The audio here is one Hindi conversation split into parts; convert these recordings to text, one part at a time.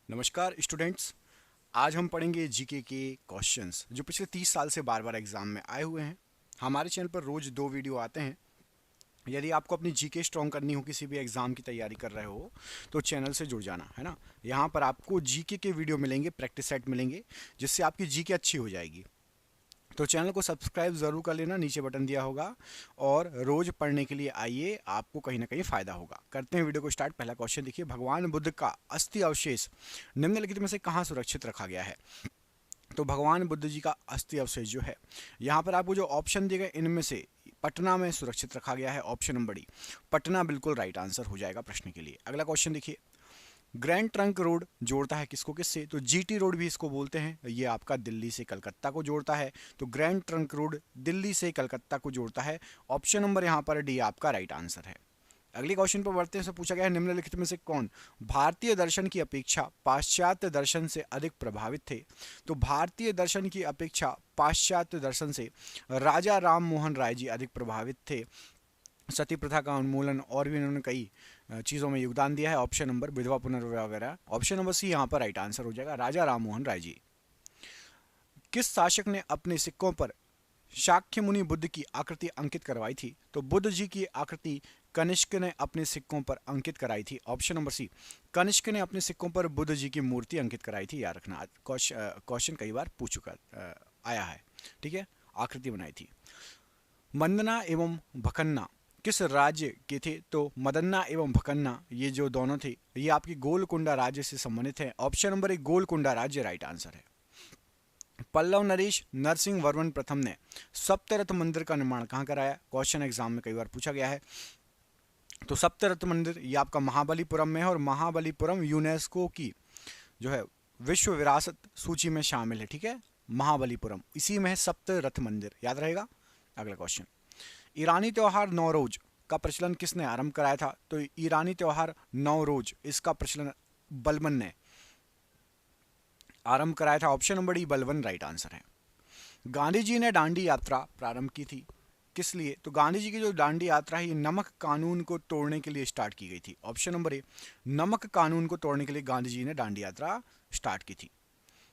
नमस्कार स्टूडेंट्स। आज हम पढ़ेंगे जीके के क्वेश्चंस जो पिछले 30 साल से बार बार एग्जाम में आए हुए हैं। हमारे चैनल पर रोज 2 वीडियो आते हैं। यदि आपको अपनी जीके स्ट्रॉन्ग करनी हो, किसी भी एग्जाम की तैयारी कर रहे हो, तो चैनल से जुड़ जाना है ना। यहाँ पर आपको जीके के वीडियो मिलेंगे, प्रैक्टिस सेट मिलेंगे, जिससे आपकी जीके अच्छी हो जाएगी। तो चैनल को सब्सक्राइब ज़रूर कर लेना, नीचे बटन दिया होगा। और रोज पढ़ने के लिए आइए, आपको कहीं ना कहीं फ़ायदा होगा। करते हैं वीडियो को स्टार्ट। पहला क्वेश्चन देखिए, भगवान बुद्ध का अस्थि अवशेष निम्नलिखित में से कहाँ सुरक्षित रखा गया है? तो भगवान बुद्ध जी का अस्थि अवशेष जो है, यहाँ पर आपको जो ऑप्शन दिए गए इनमें से पटना में सुरक्षित रखा गया है। ऑप्शन नंबर डी, पटना बिल्कुल राइट आंसर हो जाएगा प्रश्न के लिए। अगला क्वेश्चन देखिए, ग्रैंड ट्रंक रोड जोड़ता है किसको किससे? तो जीटी रोड भी इसको बोलते हैं। ये आपका दिल्ली से कलकत्ता को जोड़ता है। तो ग्रैंड ट्रंक रोड दिल्ली से कलकत्ता को जोड़ता है। ऑप्शन नंबर यहाँ पर डी आपका राइट आंसर है। अगले क्वेश्चन पर बढ़ते हैं। पूछा गया है, निम्नलिखित में से कौन भारतीय दर्शन की अपेक्षा पाश्चात्य दर्शन से अधिक प्रभावित थे? तो भारतीय दर्शन की अपेक्षा पाश्चात्य दर्शन से राजा राम मोहन राय जी अधिक प्रभावित थे। सती प्रथा का उन्मूलन और भी इन्होंने कई चीज़ों में योगदान दिया है। ऑप्शन नंबर विधवा पुनर्विवाह वगैरह। ऑप्शन नंबर सी यहाँ पर राइट आंसर हो जाएगा, राजा राम मोहन राय जी। किस शासक ने अपने सिक्कों पर शाक्य मुनि बुद्ध की आकृति अंकित करवाई थी? तो बुद्ध जी की आकृति कनिष्क ने अपने सिक्कों पर अंकित कराई थी। ऑप्शन नंबर सी, कनिष्क ने अपने सिक्कों पर बुद्ध जी की मूर्ति अंकित कराई थी। याद रखना, क्वेश्चन कई बार पूछ चुका आया है। ठीक है, आकृति बनाई थी। मंदना एवं भकन्ना किस राज्य के थे? तो मदन्ना एवं भकन्ना ये जो दोनों थे, ये आपकी गोलकुंडा राज्य से संबंधित है। ऑप्शन नंबर एक, गोलकुंडा राज्य राइट आंसर है। पल्लव नरेश नरसिंह वर्मन प्रथम ने सप्तरथ मंदिर का निर्माण कहाँ कराया? क्वेश्चन एग्जाम में कई बार पूछा गया है। तो सप्तरथ मंदिर ये आपका महाबलीपुरम में है, और महाबलीपुरम यूनेस्को की जो है विश्व विरासत सूची में शामिल है। ठीक है, महाबलीपुरम इसी में है सप्तरथ मंदिर, याद रहेगा। अगला क्वेश्चन, ईरानी त्योहार नौरोज का प्रचलन किसने आरंभ कराया था? तो ईरानी त्योहार नौरोज इसका प्रचलन बलबन ने आरंभ कराया था। Option number D, Balban right answer है। गांधी जी ने दांडी यात्रा प्रारंभ की थी किस लिए? तो गांधी जी की जो दांडी यात्रा है, ये नमक कानून को तोड़ने के लिए स्टार्ट की गई थी। ऑप्शन नंबर ए, नमक कानून को तोड़ने के लिए गांधी जी ने दांडी यात्रा स्टार्ट की थी।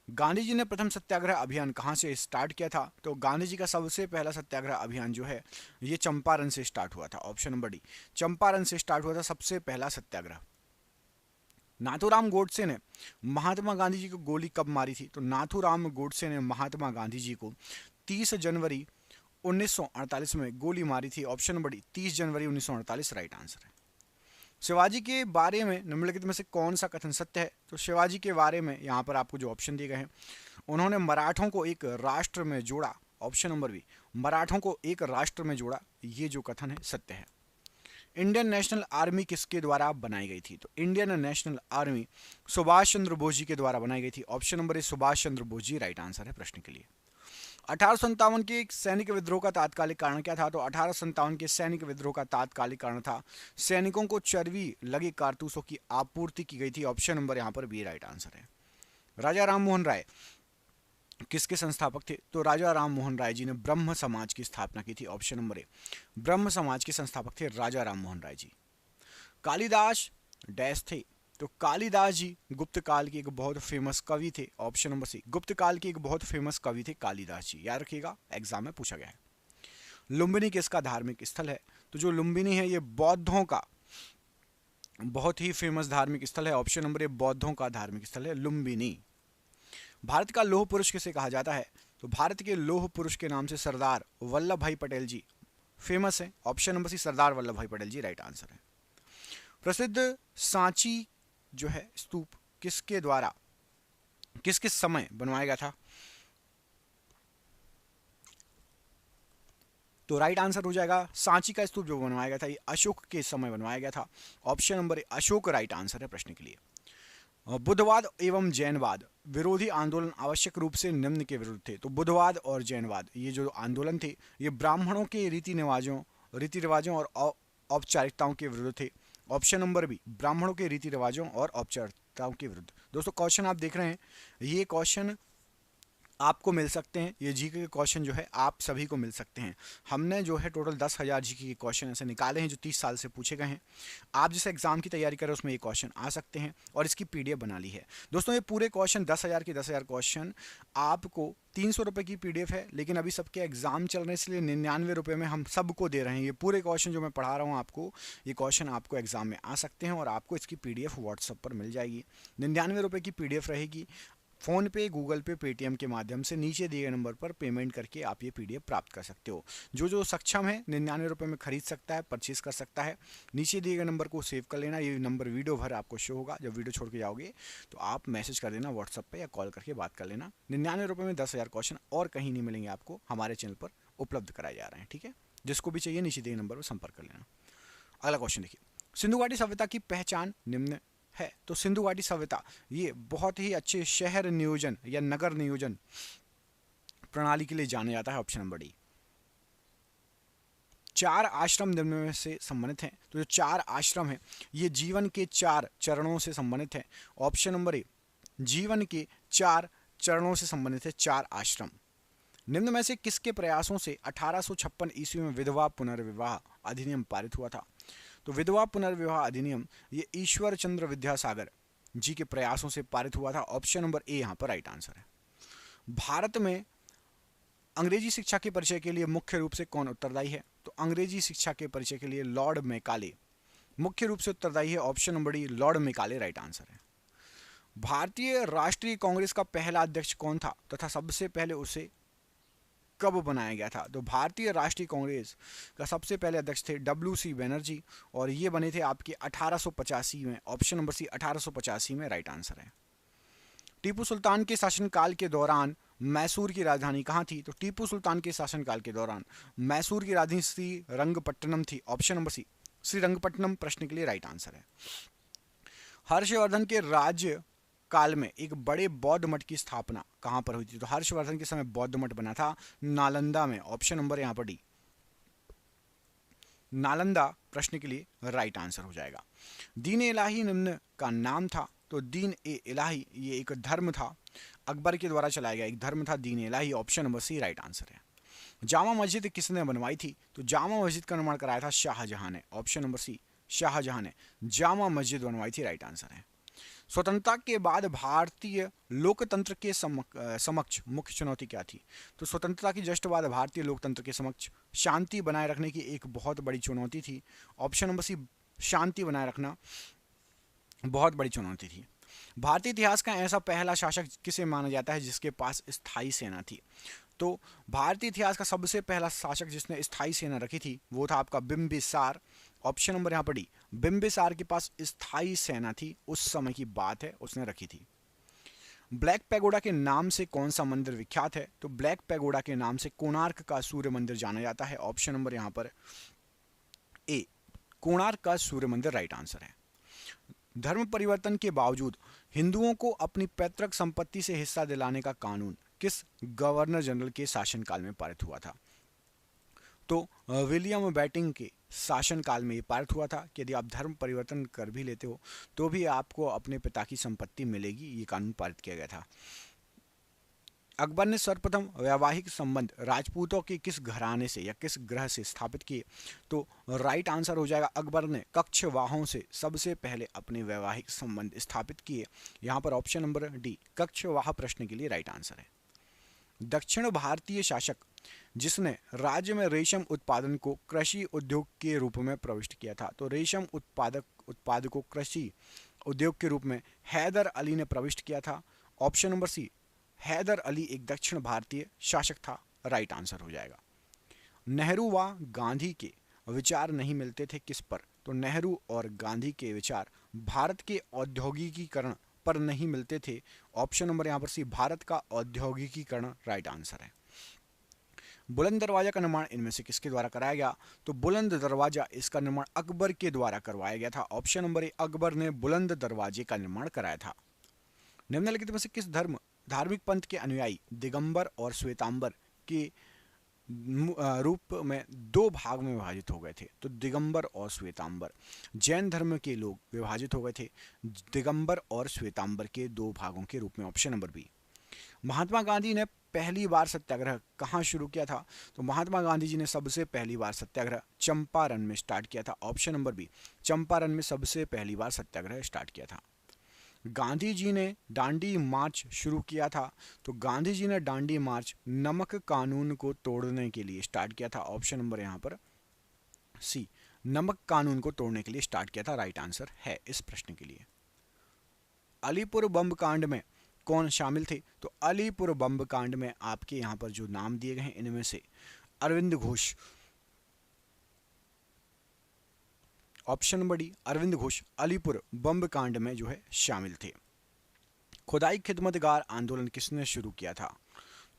गांधी जी ने प्रथम सत्याग्रह अभियान कहाँ से स्टार्ट किया था? तो गांधी जी का सबसे पहला सत्याग्रह अभियान जो है, ये चंपारण से स्टार्ट हुआ था। ऑप्शन नंबर डी, चंपारण से स्टार्ट हुआ था सबसे पहला सत्याग्रह। नाथूराम गोडसे ने महात्मा गांधी जी को गोली कब मारी थी? तो नाथूराम गोडसे ने महात्मा गांधी जी को 30 जनवरी 1948 में गोली मारी थी। ऑप्शन नंबर डी, 30 जनवरी 1948 राइट आंसर है। शिवाजी के बारे में निम्नलिखित में से कौन सा कथन सत्य है? तो शिवाजी के बारे में यहाँ पर आपको जो ऑप्शन दिए गए हैं, उन्होंने मराठों को एक राष्ट्र में जोड़ा। ऑप्शन नंबर बी, मराठों को एक राष्ट्र में जोड़ा, ये जो कथन है सत्य है। इंडियन नेशनल आर्मी किसके द्वारा बनाई गई थी? तो Indian national army Subhash Chandra Bose ji के द्वारा बनाई गई थी। Option number A, Subhash Chandra Bose ji right answer है प्रश्न के लिए। 1857 के सैनिक विद्रोह का तात्कालिक कारण क्या था? तो 1857 के सैनिक विद्रोह का तात्कालिक कारण था सैनिकों को चर्बी लगे कारतूसों की आपूर्ति की गई थी। ऑप्शन नंबर यहाँ पर बी राइट आंसर है। राजा राम मोहन राय किसके संस्थापक थे? तो राजा राम मोहन राय जी ने ब्रह्म समाज की स्थापना की थी। ऑप्शन नंबर ए, ब्रह्म समाज के संस्थापक थे राजा राम मोहन राय जी। कालिदास डैश थे? तो कालिदास जी गुप्त काल के एक बहुत फेमस कवि थे। ऑप्शन नंबर सी, गुप्त काल के एक बहुत फेमस कवि थे कालिदास जी, याद रखिएगा, एग्जाम में पूछा गया है। लुम्बिनी किसका धार्मिक स्थल है? तो जो लुम्बिनी है, ये बौद्धों का बहुत ही फेमस धार्मिक स्थल है। ऑप्शन नंबर ए, बौद्धों का धार्मिक स्थल है लुम्बिनी। भारत का लौह पुरुष किसे कहा जाता है? तो भारत के लौह पुरुष के नाम से सरदार वल्लभ भाई पटेल जी फेमस है। ऑप्शन नंबर सी, सरदार वल्लभ भाई पटेल जी राइट आंसर है। प्रसिद्ध सांची जो है स्तूप किसके द्वारा किस किस समय बनवाया गया था? तो राइट आंसर हो जाएगा, सांची का स्तूप जो बनवाया गया था, ये अशोक के समय बनवाया गया था। ऑप्शन नंबर ए, अशोक राइट आंसर है प्रश्न के लिए। बुद्धवाद एवं जैनवाद विरोधी आंदोलन आवश्यक रूप से निम्न के विरुद्ध थे। तो बुद्धवाद और जैनवाद ये जो आंदोलन थे, ये ब्राह्मणों के रीति रिवाजों और औपचारिकताओं के विरुद्ध थे। ऑप्शन नंबर बी, ब्राह्मणों के रीति रिवाजों और औपचारिकताओं के विरुद्ध। दोस्तों क्वेश्चन आप देख रहे हैं, ये क्वेश्चन आपको मिल सकते हैं। ये जीके के क्वेश्चन जो है आप सभी को मिल सकते हैं। हमने जो है टोटल 10,000 जीके के क्वेश्चन ऐसे निकाले हैं जो 30 साल से पूछे गए हैं। आप जिस एग्जाम की तैयारी करें उसमें ये क्वेश्चन आ सकते हैं और इसकी पीडीएफ बना ली है। दोस्तों ये पूरे क्वेश्चन 10,000 के 10,000 क्वेश्चन आपको 300 रुपये की पीडीएफ है, लेकिन अभी सबके एग्जाम चल रहे हैं इसलिए 99 रुपये में हम सबको दे रहे हैं। ये पूरे क्वेश्चन जो मैं पढ़ा रहा हूँ आपको, ये क्वेश्चन आपको एग्जाम में आ सकते हैं और आपको इसकी पीडीएफ व्हाट्सएप पर मिल जाएगी। 99 रुपये की पीडीएफ रहेगी। फ़ोन पे, गूगल पे, पेटीएम के माध्यम से नीचे दिए गए नंबर पर पेमेंट करके आप ये पीडीएफ प्राप्त कर सकते हो। जो सक्षम है 99 रुपये में खरीद सकता है, परचेज कर सकता है। नीचे दिए गए नंबर को सेव कर लेना, ये नंबर वीडियो भर आपको शो होगा। जब वीडियो छोड़ के जाओगे तो आप मैसेज कर देना व्हाट्सअप पे या कॉल करके बात कर लेना। 99 रुपये में 10,000 क्वेश्चन और कहीं नहीं मिलेंगे आपको, हमारे चैनल पर उपलब्ध कराए जा रहे हैं। ठीक है, जिसको भी चाहिए नीचे दिए नंबर पर संपर्क कर लेना। अगला क्वेश्चन देखिए, सिंधु घाटी सभ्यता की पहचान निम्न है। तो सिंधु घाटी सभ्यता ये बहुत ही अच्छे शहर नियोजन या नगर नियोजन प्रणाली के लिए जाना जाता है। Option number D. 4 आश्रम निम्न में से संबंधित हैं। तो जो 4 आश्रम हैं ये जीवन के 4 चरणों से संबंधित हैं। ऑप्शन नंबर ए, जीवन के 4 चरणों से संबंधित है 4 आश्रम। निम्न में से किसके प्रयासों से 1856 ईस्वी में विधवा पुनर्विवाह अधिनियम पारित हुआ था। तो विधवा पुनर्विवाह अधिनियम ये ईश्वर चंद्र विद्यासागर जी के प्रयासों से पारित हुआ था। ऑप्शन नंबर ए यहाँ पर राइट आंसर है। भारत में अंग्रेजी शिक्षा के परिचय के लिए मुख्य रूप से कौन उत्तरदायी है। तो अंग्रेजी शिक्षा के परिचय के लिए लॉर्ड मैकाले मुख्य रूप से उत्तरदायी है। Option number D Lord Macaulay right answer है। भारतीय राष्ट्रीय कांग्रेस का पहला अध्यक्ष कौन था तथा सबसे पहले उसे कब बनाया गया था। तो भारतीय राष्ट्रीय कांग्रेस का सबसे पहले अध्यक्ष थे डब्ल्यू.सी. बनर्जी और ये बने थे आपके 1885 में। ऑप्शन नंबर सी 1885 में राइट आंसर है। टीपू सुल्तान के शासनकाल के दौरान मैसूर की राजधानी कहाँ थी। तो टीपू सुल्तान के शासनकाल के दौरान मैसूर की राजधानी श्रीरंगपट्टनम थी। ऑप्शन नंबर सी श्रीरंगपट्टनम प्रश्न के लिए राइट आंसर है। हर्षवर्धन के राज्य काल में एक बड़े बौद्ध मठ की स्थापना कहां पर हुई थी। तो हर्षवर्धन के समय बौद्ध मठ बना था नालंदा में। ऑप्शन नंबर यहां पर डी नालंदा प्रश्न के लिए राइट आंसर हो जाएगा। दीन इलाही निम्न का नाम था। तो दीन ए इलाही ये एक धर्म था, अकबर के द्वारा चलाया गया एक धर्म था Din Ilahi. Option number C right answer है। जामा मस्जिद किसने बनवाई थी। तो जामा मस्जिद का निर्माण कराया था शाहजहां ने। ऑप्शन नंबर सी शाहजहां ने जामा मस्जिद बनवाई थी राइट आंसर है। स्वतंत्रता के बाद भारतीय लोकतंत्र के समक्ष मुख्य चुनौती क्या थी। तो स्वतंत्रता की जस्ट बाद भारतीय लोकतंत्र के समक्ष शांति बनाए रखने की एक बहुत बड़ी चुनौती थी। ऑप्शन नंबर सी शांति बनाए रखना बहुत बड़ी चुनौती थी। भारतीय इतिहास का ऐसा पहला शासक किसे माना जाता है जिसके पास स्थायी सेना थी। तो भारतीय इतिहास का सबसे पहला शासक जिसने स्थायी सेना रखी थी वो था आपका बिंबिसार। ऑप्शन नंबर यहाँ पर डी बिंबिसार के पास स्थायी सेना थी, उस समय की बात है, उसने रखी थी। ब्लैक पैगोडा के नाम से कौन सा मंदिर विख्यात है। तो ब्लैक पैगोडा के नाम से कोणार्क का सूर्य मंदिर जाना जाता है। ऑप्शन नंबर यहाँ पर ए कोणार्क का सूर्य मंदिर राइट आंसर है। धर्म परिवर्तन के बावजूद हिंदुओं को अपनी पैतृक संपत्ति से हिस्सा दिलाने का कानून किस गवर्नर जनरल के शासनकाल में पारित हुआ था। तो विलियम बेंटिंक के शासनकाल में ये पारित हुआ था कि यदि आप धर्म परिवर्तन कर भी लेते हो तो भी आपको अपने पिता की संपत्ति मिलेगी। ये कानून पारित किया गया था। अकबर ने सर्वप्रथम वैवाहिक संबंध राजपूतों के किस घराने से या किस ग्रह से स्थापित किए। तो राइट आंसर हो जाएगा अकबर ने कक्षवाहों से सबसे पहले अपने वैवाहिक संबंध स्थापित किए। यहाँ पर ऑप्शन नंबर डी कक्षवाह प्रश्न के लिए राइट आंसर है। दक्षिण भारतीय शासक जिसने राज्य में रेशम उत्पादन को कृषि उद्योग के रूप में प्रविष्ट किया था। तो रेशम उत्पाद को कृषि उद्योग के रूप में हैदर अली ने प्रविष्ट किया था। Option number C Haidar Ali एक दक्षिण भारतीय शासक था राइट आंसर हो जाएगा। नेहरू व गांधी के विचार नहीं मिलते थे किस पर। तो नेहरू और गांधी के विचार भारत के औद्योगिकीकरण पर नहीं मिलते थे। ऑप्शन नंबर यहाँ पर सी भारत का औद्योगिकीकरण राइट आंसर है। बुलंद दरवाजा का निर्माण इनमें से किसके द्वारा कराया गया। तो बुलंद दरवाजा इसका निर्माण अकबर के द्वारा करवाया गया था। ऑप्शन नंबर ए अकबर ने बुलंद दरवाजे का निर्माण कराया था। निम्नलिखित में से किस धार्मिक पंथ के अनुयायी दिगंबर और श्वेतांबर के रूप में 2 भाग में विभाजित हो गए थे। तो दिगंबर और श्वेतांबर जैन धर्म के लोग विभाजित हो गए थे दिगंबर और श्वेतांबर के 2 भागों के रूप में। Option number B. Mahatma Gandhi ने पहली बार सत्याग्रह कहाँ शुरू किया था? तो महात्मा गांधी जी ने सबसे पहली बार सत्याग्रह चंपारण में स्टार्ट किया था। ऑप्शन नंबर बी, चंपारण में सबसे पहली बार सत्याग्रह स्टार्ट किया था। गांधी जी ने दांडी मार्च शुरू किया था। तो गांधी जी ने दांडी मार्च नमक कानून को तोड़ने के लिए स्टार्ट किया था। ऑप्शन नंबर यहाँ पर सी, नमक कानून को तोड़ने के लिए स्टार्ट किया था, राइट आंसर है इस प्रश्न के लिए। अलीपुर बम कांड में कौन शामिल थे? तो अलीपुर बम कांड में आपके यहां पर जो नाम दिए गए हैं इनमें से Aurobindo Ghosh, option number D Aurobindo Ghosh Alipore bomb कांड में जो है शामिल थे। खुदाई खिदमतगार आंदोलन किसने शुरू किया था?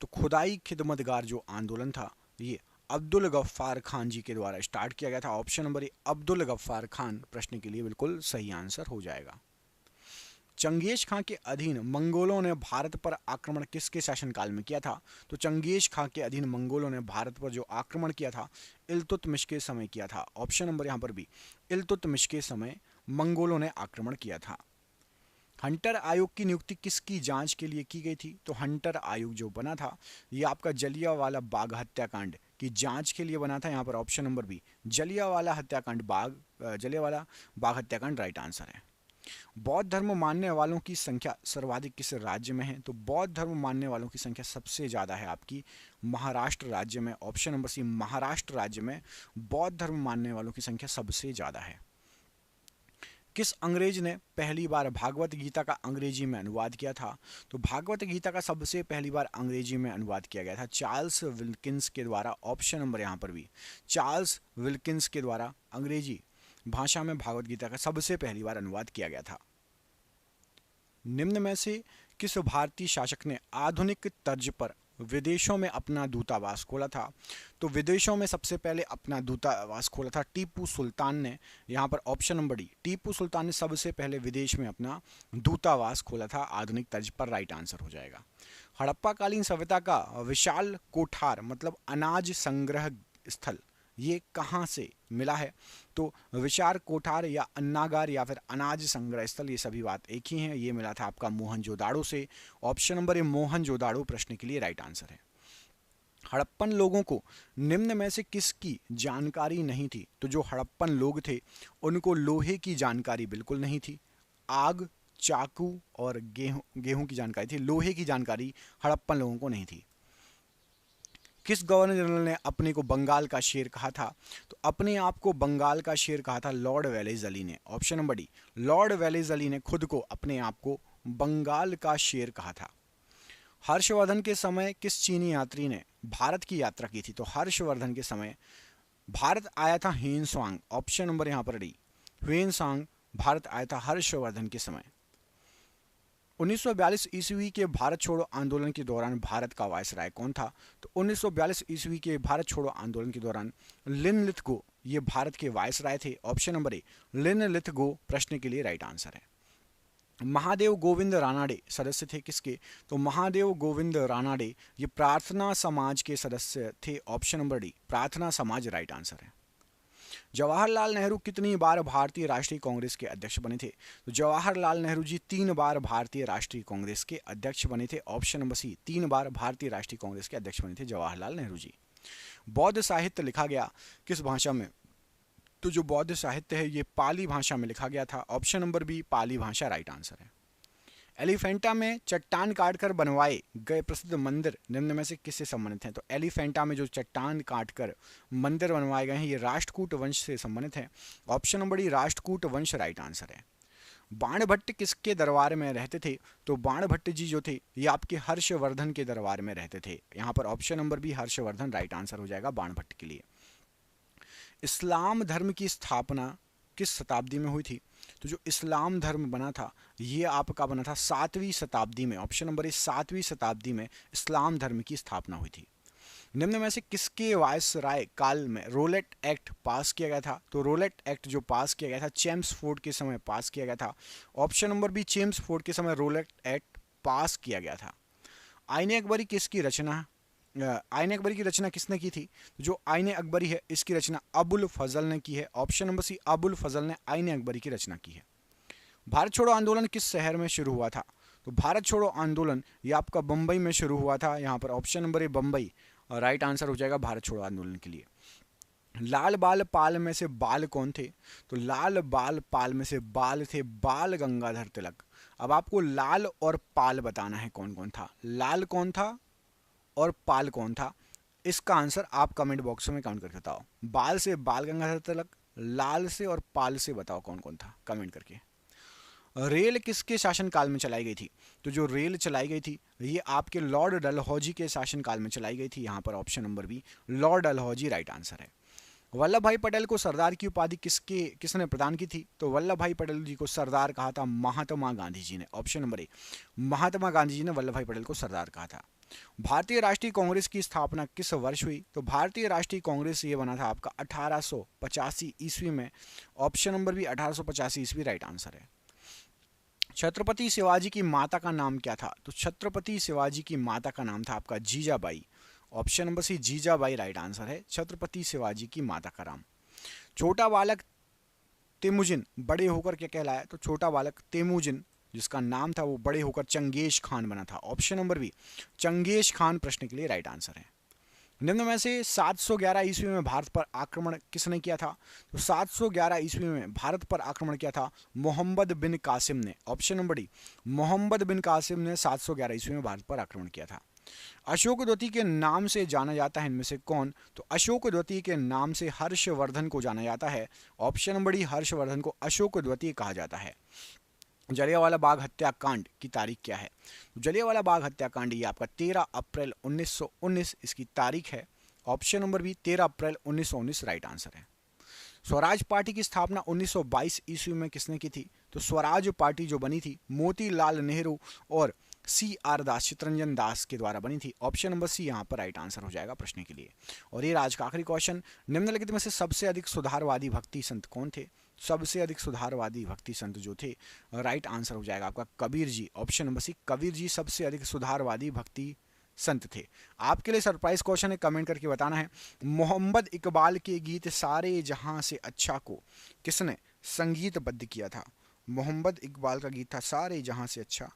तो खुदाई खिदमतगार जो आंदोलन था ये अब्दुल गफ्फार खान जी के द्वारा स्टार्ट किया गया था। Option number A Abdul Gaffar Khan प्रश्न के लिए बिल्कुल सही आंसर हो जाएगा। चंगेज खां के अधीन मंगोलों ने भारत पर आक्रमण किसके शासनकाल में किया था? तो चंगेज खां के अधीन मंगोलों ने भारत पर जो आक्रमण किया था इल्तुतमिश के समय किया था। ऑप्शन नंबर यहाँ पर भी इल्तुतमिश के समय मंगोलों ने आक्रमण किया था। हंटर आयोग की नियुक्ति किसकी जांच के लिए की गई थी? तो हंटर आयोग जो बना था ये आपका जलियांवाला बाग हत्याकांड की जांच के लिए बना था। यहाँ पर option number B Jallianwala Bagh हत्याकांड राइट आंसर है। बौद्ध धर्म मानने वालों की संख्या सर्वाधिक किस राज्य में है? तो बौद्ध धर्म मानने वालों की संख्या सबसे ज़्यादा है आपकी महाराष्ट्र राज्य में। ऑप्शन नंबर सी महाराष्ट्र राज्य में बौद्ध धर्म मानने वालों की संख्या सबसे ज़्यादा है। किस अंग्रेज ने पहली बार भागवत गीता का अंग्रेजी में अनुवाद किया था? तो भागवत गीता का सबसे पहली बार अंग्रेजी में अनुवाद किया गया था चार्ल्स विल्किंस के द्वारा। ऑप्शन नंबर यहाँ पर भी चार्ल्स विल्किंस के द्वारा अंग्रेजी भाषा में भागवत गीता का सबसे पहली बार अनुवाद किया गया था। निम्न में से किस भारतीय शासक ने आधुनिक तर्ज पर विदेशों में अपना दूतावास खोला था? तो विदेशों में सबसे पहले अपना दूतावास खोला था टीपू सुल्तान ने। यहाँ पर option number D Tipu Sultan ने सबसे पहले विदेश में अपना दूतावास खोला था आधुनिक तर्ज पर, राइट आंसर हो जाएगा। हड़प्पा कालीन सभ्यता का विशाल कोठार मतलब अनाज संग्रह स्थल ये कहाँ से मिला है? तो विशाल कोठार या अन्नागार या फिर अनाज संग्रह स्थल ये सभी बात एक ही हैं। ये मिला था आपका मोहनजोदाड़ो से। ऑप्शन नंबर ए मोहनजोदाड़ो प्रश्न के लिए राइट आंसर है। हड़प्पन लोगों को निम्न में से किसकी जानकारी नहीं थी? तो जो हड़प्पन लोग थे उनको लोहे की जानकारी बिल्कुल नहीं थी, आग, चाकू और गेहूं की जानकारी थी, लोहे की जानकारी हड़प्पन लोगों को नहीं थी। किस गवर्नर जनरल ने अपने को बंगाल का शेर कहा था? तो अपने आप को बंगाल का शेर कहा था लॉर्ड वेलेज़ली ने। ऑप्शन नंबर डी लॉर्ड वेलेज़ली ने खुद को अपने आप को बंगाल का शेर कहा था। हर्षवर्धन के समय किस चीनी यात्री ने भारत की यात्रा की थी? तो हर्षवर्धन के समय भारत आया था ह्वेनसांग। ऑप्शन नंबर यहाँ पर डी ह्वेनसांग भारत आया था हर्षवर्धन के समय। 1942 ईस्वी के भारत छोड़ो आंदोलन के दौरान भारत का वायसराय कौन था? तो 1942 ईस्वी के भारत छोड़ो आंदोलन के दौरान लिनलिथगो ये भारत के वायसराय थे। ऑप्शन नंबर ए लिनलिथगो प्रश्न के लिए राइट आंसर है। महादेव गोविंद रानाडे सदस्य थे किसके? तो महादेव गोविंद रानाडे ये प्रार्थना समाज के सदस्य थे। ऑप्शन नंबर डी प्रार्थना समाज राइट आंसर है। जवाहरलाल नेहरू कितनी बार भारतीय राष्ट्रीय कांग्रेस के अध्यक्ष बने थे? तो जवाहरलाल नेहरू जी 3 बार भारतीय राष्ट्रीय कांग्रेस के अध्यक्ष बने थे। ऑप्शन नंबर सी 3 बार भारतीय राष्ट्रीय कांग्रेस के अध्यक्ष बने थे जवाहरलाल नेहरू जी। बौद्ध साहित्य लिखा गया किस भाषा में? तो जो बौद्ध साहित्य है ये पाली भाषा में लिखा गया था। ऑप्शन नंबर बी पाली भाषा राइट आंसर है। एलिफेंटा में चट्टान काटकर बनवाए गए प्रसिद्ध मंदिर निम्न में से किससे संबंधित हैं? तो एलिफेंटा में जो चट्टान काटकर मंदिर बनवाए गए हैं ये राष्ट्रकूट वंश से संबंधित हैं। ऑप्शन नंबर डी राष्ट्रकूट वंश राइट आंसर है। बाणभट्ट किसके दरबार में रहते थे? तो बाणभट्ट जी जो थे ये आपके हर्षवर्धन के दरबार में रहते थे। यहाँ पर option number B Harshvardhan right answer हो जाएगा बाणभट्ट के लिए। इस्लाम धर्म की स्थापना किस शताब्दी में हुई थी? तो जो इस्लाम धर्म बना था ये आपका बना था 7वीं शताब्दी में। ऑप्शन नंबर ए 7वीं शताब्दी में इस्लाम धर्म की स्थापना हुई थी। निम्न में से किसके वायसराय काल में रोलेट एक्ट पास किया गया था? तो रोलेट एक्ट जो पास किया गया था चेम्सफोर्ड के समय पास किया गया था। ऑप्शन नंबर बी चेम्सफोर्ड के समय रोलेट एक्ट पास किया गया था। आईने अकबरी किसकी रचना आईने अकबरी की रचना किसने की थी? जो आईने अकबरी है इसकी रचना अबुल फजल ने की है। ऑप्शन नंबर सी अबुल फजल ने आईने अकबरी की रचना की है। भारत छोड़ो आंदोलन किस शहर में शुरू हुआ था? तो भारत छोड़ो आंदोलन ये आपका बम्बई में शुरू हुआ था, यहाँ पर ऑप्शन नंबर ए बम्बई राइट आंसर हो जाएगा भारत छोड़ो आंदोलन के लिए। लाल बाल पाल में से बाल कौन थे? तो लाल बाल पाल में से बाल थे बाल गंगाधर तिलक। अब आपको लाल और पाल बताना है कौन कौन था, लाल कौन था और पाल कौन था। इसका आंसर आप कमेंट बॉक्स में कमेंट करके बताओ। बाल से बाल गंगाधर तिलक, लाल से और पाल से बताओ कौन कौन था कमेंट करके। रेल किसके शासनकाल में चलाई गई थी? तो जो रेल चलाई गई थी ये आपके लॉर्ड डलहौजी के शासनकाल में चलाई गई थी, यहाँ पर option number B lord Dalhousie right answer है। वल्लभ भाई पटेल को सरदार की उपाधि किसने प्रदान की थी? तो वल्लभ भाई पटेल जी को सरदार कहा था महात्मा गांधी जी ने, ऑप्शन नंबर ए महात्मा गांधी जी ने वल्लभ भाई पटेल को सरदार कहा था। भारतीय राष्ट्रीय कांग्रेस की स्थापना किस वर्ष हुई? तो भारतीय राष्ट्रीय कांग्रेस ये बना था आपका 1885 ईस्वी में, ऑप्शन नंबर बी 1885 ईस्वी राइट आंसर है। छत्रपति शिवाजी की माता का नाम क्या था? तो छत्रपति शिवाजी की माता का नाम था आपका Jijabai, option number C Jijabai right answer है छत्रपति शिवाजी की माता का नाम। छोटा बालक तेमुजिन बड़े होकर क्या कहलाया? तो छोटा बालक तेमुजिन जिसका नाम था वो बड़े होकर चंगेज खान बना था, option number B Changez Khan प्रश्न के लिए राइट आंसर है। निम्न में से 711 ईस्वी में भारत पर आक्रमण किसने किया था? तो 711 ईस्वी में भारत पर आक्रमण किया था मोहम्मद बिन कासिम ने, ऑप्शन नंबर डी मोहम्मद बिन कासिम ने 711 ईस्वी में भारत पर आक्रमण किया था। अशोक द्वितीय के नाम से जाना जाता है इनमें से कौन? तो अशोक द्वितीय के नाम से हर्षवर्धन को जाना जाता है, ऑप्शन नंबर डी हर्षवर्धन को अशोक द्वितीय कहा जाता है। जलियांवाला बाग हत्याकांड की तारीख क्या है? जलियांवाला बाग हत्याकांड ये आपका 13 अप्रैल 1919 इसकी तारीख है, ऑप्शन नंबर बी 13 अप्रैल 1919 राइट आंसर है। स्वराज पार्टी की स्थापना 1922 ईस्वी में किसने की थी? तो स्वराज पार्टी जो बनी थी मोतीलाल नेहरू और CR दास चितरंजन दास के द्वारा बनी थी, ऑप्शन नंबर सी यहाँ पर राइट आंसर हो जाएगा प्रश्न के लिए। और ये आज का आखिरी क्वेश्चन, निम्नलिखित में से सबसे अधिक सुधारवादी भक्ति संत कौन थे? सबसे अधिक सुधारवादी भक्ति संत जो थे राइट आंसर हो जाएगा आपका कबीर जी, ऑप्शन नंबर सी कबीर जी सबसे अधिक सुधारवादी भक्ति संत थे। आपके लिए सरप्राइज क्वेश्चन है, कमेंट करके बताना है मोहम्मद इकबाल के गीत सारे जहां से अच्छा को किसने संगीतबद्ध किया था? मोहम्मद इकबाल का गीत था सारे जहां से अच्छा,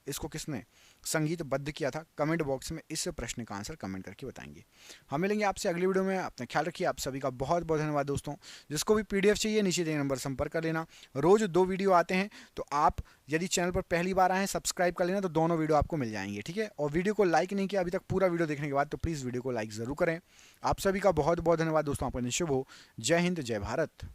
इसको किसने संगीतबद्ध किया था? कमेंट बॉक्स में इस प्रश्न का आंसर कमेंट करके बताएंगे। हम मिलेंगे आपसे अगली वीडियो में, अपना ख्याल रखिए। आप सभी का बहुत बहुत धन्यवाद दोस्तों। जिसको भी PDF चाहिए नीचे दिए नंबर संपर्क कर लेना। रोज 2 वीडियो आते हैं, तो आप यदि चैनल पर पहली बार आए हैं सब्सक्राइब कर लेना, तो दोनों वीडियो आपको मिल जाएंगे, ठीक है। और वीडियो को लाइक नहीं किया अभी तक पूरा वीडियो देखने के बाद, तो प्लीज़ वीडियो को लाइक ज़रूर करें। आप सभी का बहुत बहुत धन्यवाद दोस्तों, आपका दिन शुभ हो। जय हिंद, जय भारत।